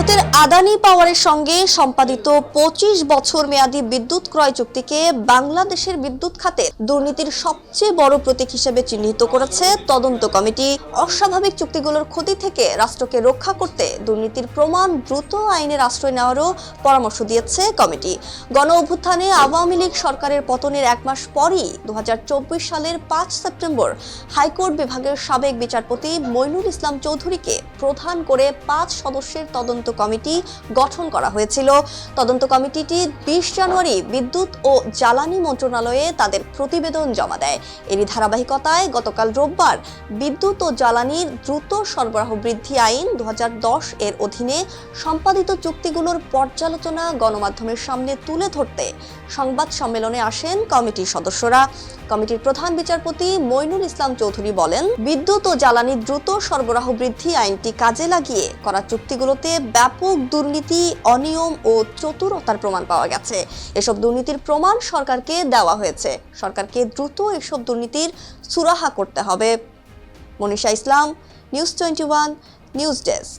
ভারতের আদানি পাওয়ারের সঙ্গে সম্পাদিত ২৫ বছর মেয়াদী বিদ্যুৎ ক্রয় চুক্তিকে বাংলাদেশের বিদ্যুৎ খাতে দুর্নীতির সবচেয়ে বড় প্রতীক হিসেবে চিহ্নিত করেছে তদন্ত কমিটি। অস্বাভাবিক চুক্তিগুলোর ক্ষতি থেকে রাষ্ট্রকে রক্ষা করতে দুর্নীতির প্রমাণ দ্রুত আইনের আশ্রয় নেওয়ারও পরামর্শ দিয়েছে কমিটি। গণ অভ্যুত্থানে আওয়ামী লীগ সরকারের পতনের এক মাস পরই ২০২৪ সালের ৫ সেপ্টেম্বর হাইকোর্ট বিভাগের সাবেক বিচারপতি মইনুল ইসলাম চৌধুরীকে প্রধান করে ৫ সদস্যের তদন্ত কমিটি গঠন করা হয়েছিল। তদন্ত কমিটিটি ২০ জানুয়ারি বিদ্যুৎ ও জ্বালানি মন্ত্রণালয়ে তাদের প্রতিবেদন জমা দেয়। এরই ধারাবাহিকতায় গতকাল রোববার বিদ্যুৎ ও জ্বালানির দ্রুত সরবরাহ বৃদ্ধি আইন ২০১০ এর অধীনে সম্পাদিত চুক্তিগুলোর পর্যালোচনা গণমাধ্যমের সামনে তুলে ধরতে সংবাদ সম্মেলনে আসেন কমিটির সদস্যরা। কমিটির প্রধান বিচারপতি মইনুল ইসলাম চৌধুরী বলেন, বিদ্যুৎ ও জ্বালানি দ্রুত সরবরাহ বৃদ্ধি আইনটি কাজে লাগিয়ে করা চুক্তিগুলোতে ব্যাপক দুর্নীতি, অনিয়ম ও চতুরতার প্রমাণ পাওয়া গেছে। এসব দুর্নীতির প্রমাণ সরকারকে দেওয়া হয়েছে। সরকারকে দ্রুত এসব দুর্নীতির সুরাহা করতে হবে। মনীষা ইসলাম, নিউজ 21, নিউজ ডেস্ক।